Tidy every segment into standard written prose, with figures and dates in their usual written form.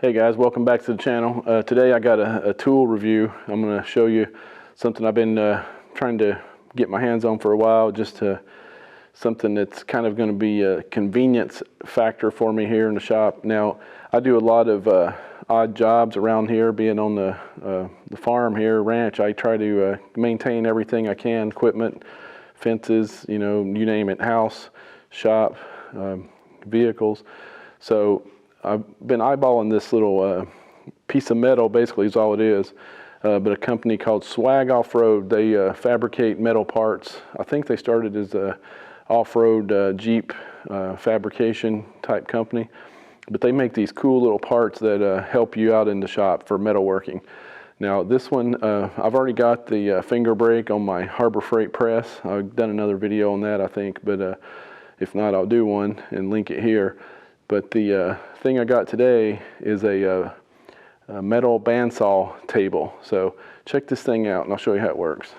Hey guys, welcome back to the channel. Today I got a tool review. I'm going to show you something I've been trying to get my hands on for a while, something that's kind of going to be a convenience factor for me here in the shop. Now, I do a lot of odd jobs around here, being on the farm here, ranch. I try to maintain everything I can, equipment, fences, you name it, house, shop, vehicles. So I've been eyeballing this little piece of metal, basically is all it is, but a company called SWAG Offroad. They fabricate metal parts. I think they started as a off-road Jeep fabrication type company, but they make these cool little parts that help you out in the shop for metalworking. Now this one, I've already got the finger brake on my Harbor Freight press. I've done another video on that, I think, but if not, I'll do one and link it here. But the thing I got today is a metal bandsaw table. So check this thing out and I'll show you how it works.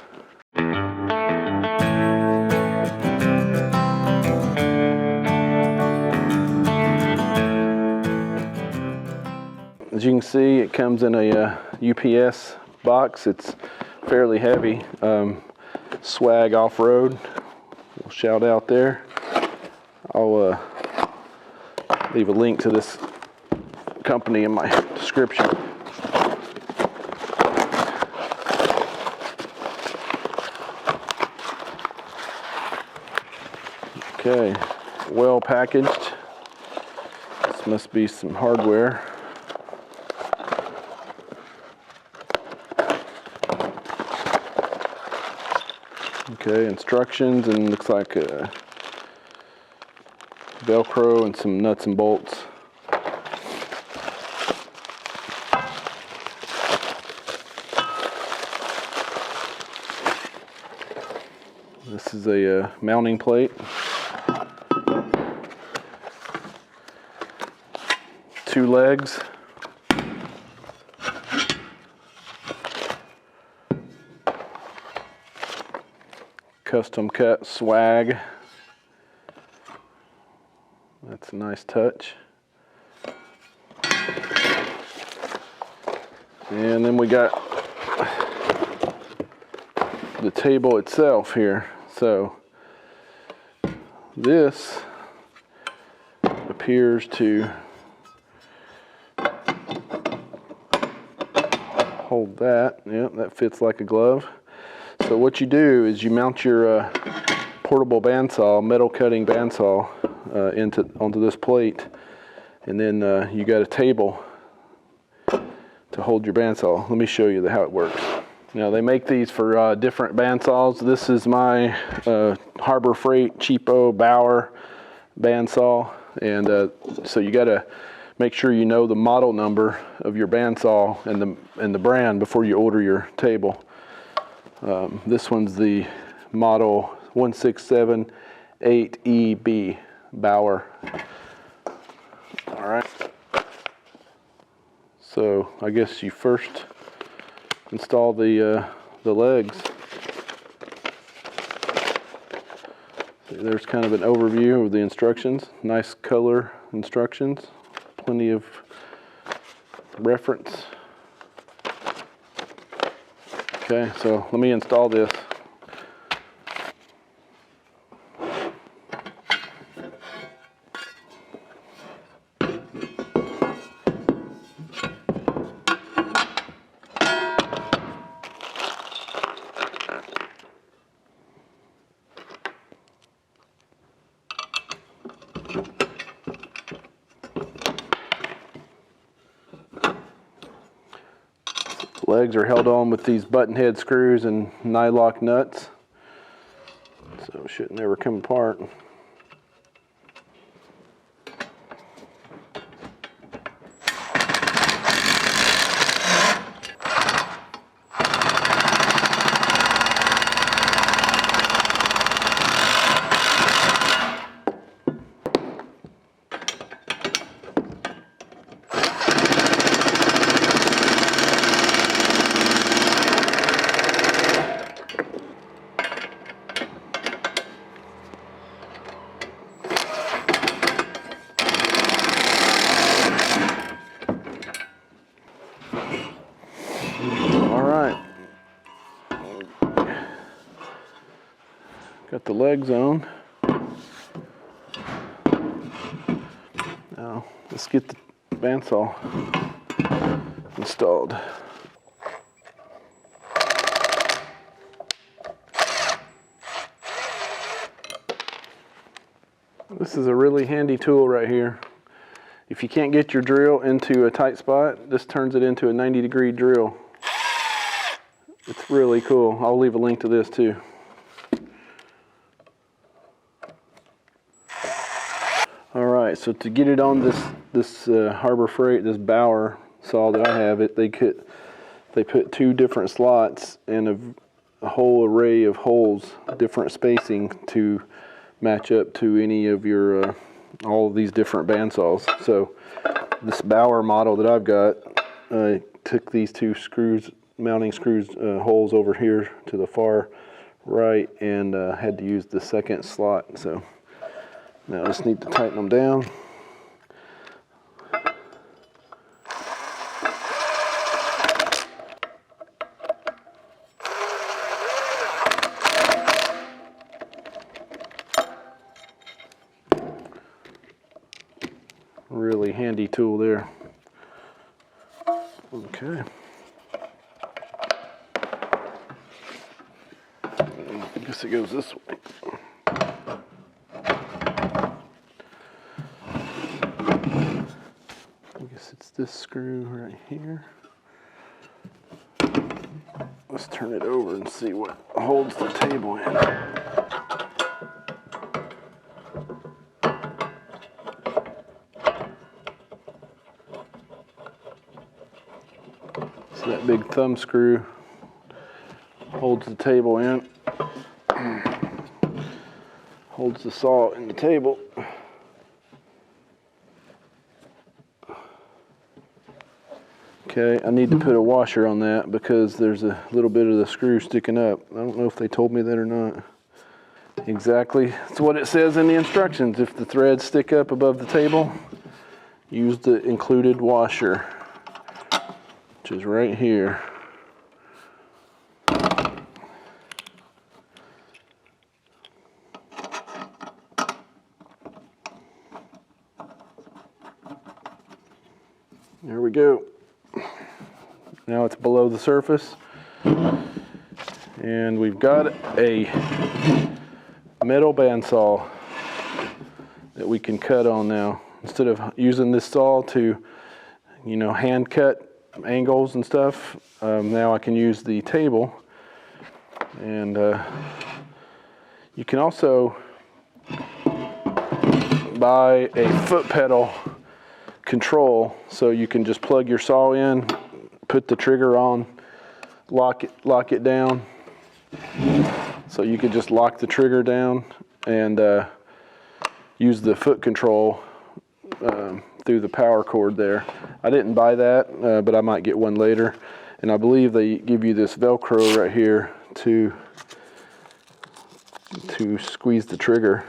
As you can see, it comes in a UPS box. It's fairly heavy. SWAG Offroad. We'll shout out there. I'll leave a link to this company in my description. Okay, well packaged. This must be some hardware. Okay, instructions, and looks like Velcro and some nuts and bolts. This is a mounting plate. 2 legs. Custom cut swag. That's a nice touch. And then we got the table itself here. So this appears to hold that. Yep, that fits like a glove. So what you do is you mount your portable bandsaw, metal cutting bandsaw, onto this plate, and then you got a table to hold your bandsaw. Let me show you how it works. Now they make these for different bandsaws. This is my Harbor Freight cheapo Bauer bandsaw, and so you got to make sure you know the model number of your bandsaw and the brand before you order your table. This one's the model 1678EB Bauer. All right. So I guess you first install the legs. There's kind of an overview of the instructions. Nice color instructions. Plenty of reference. Okay, so let me install this. Legs are held on with these button head screws and nylock nuts, so it should never come apart. All right. Got the legs on. Now, let's get the bandsaw installed. This is a really handy tool right here. If you can't get your drill into a tight spot, this turns it into a 90-degree drill. It's really cool. I'll leave a link to this too. All right, so to get it on this Harbor Freight, this Bauer saw that I have, they put 2 different slots and a whole array of holes, different spacing to match up to any of your all of these different bandsaws. So this Bauer model that I've got, I took these 2 screws, mounting screws, holes over here to the far right, and had to use the second slot. So now I just need to tighten them down. Really handy tool there. Okay. I guess it goes this way. I guess it's this screw right here. Let's turn it over and see what holds the table in. So that big thumb screw holds the table in, holds the saw in the table. Okay, I need to put a washer on that because there's a little bit of the screw sticking up. I don't know if they told me that or not. Exactly, that's what it says in the instructions. If the threads stick up above the table, use the included washer, which is right here. There we go. Now it's below the surface, and we've got a metal bandsaw that we can cut on now. Instead of using this saw to, you know, hand cut angles and stuff, now I can use the table. And you can also buy a foot pedal control, so you can just plug your saw in, put the trigger on, lock it down. So you could just lock the trigger down and use the foot control through the power cord there. I didn't buy that, but I might get one later. And I believe they give you this Velcro right here to squeeze the trigger.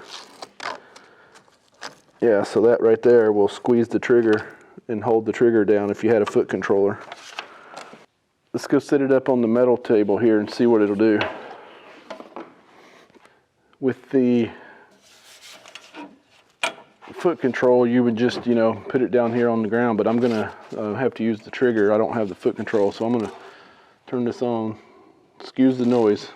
Yeah, so that right there will squeeze the trigger and hold the trigger down if you had a foot controller. Let's go set it up on the metal table here and see what it'll do. With the foot control, you would just, you know, put it down here on the ground, but I'm gonna have to use the trigger. I don't have the foot control, so I'm gonna turn this on. Excuse the noise.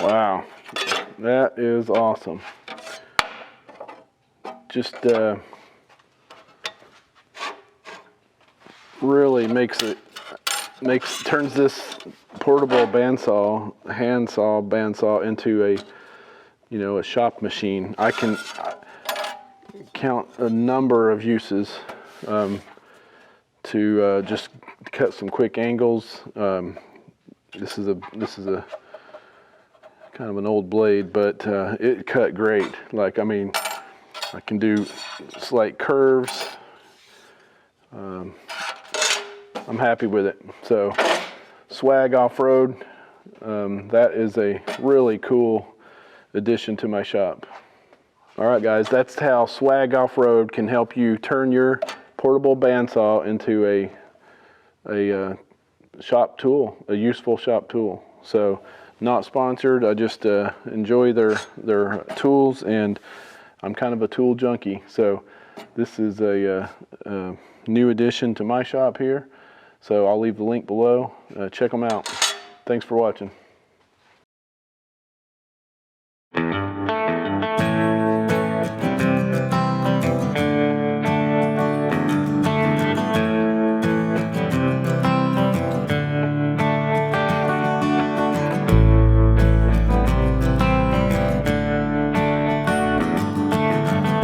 Wow, that is awesome. Just really turns this portable bandsaw, handsaw bandsaw into a, you know, a shop machine. I can count a number of uses to just cut some quick angles. This is a kind of an old blade, but it cut great. Like, I mean, I can do slight curves. I'm happy with it. So, SWAG Offroad, that is a really cool addition to my shop. All right, guys, that's how SWAG Offroad can help you turn your portable bandsaw into a shop tool, a useful shop tool. So, not sponsored. I just enjoy their tools, and I'm kind of a tool junkie. So, this is a new addition to my shop here. So I'll leave the link below. Check them out. Thanks for watching.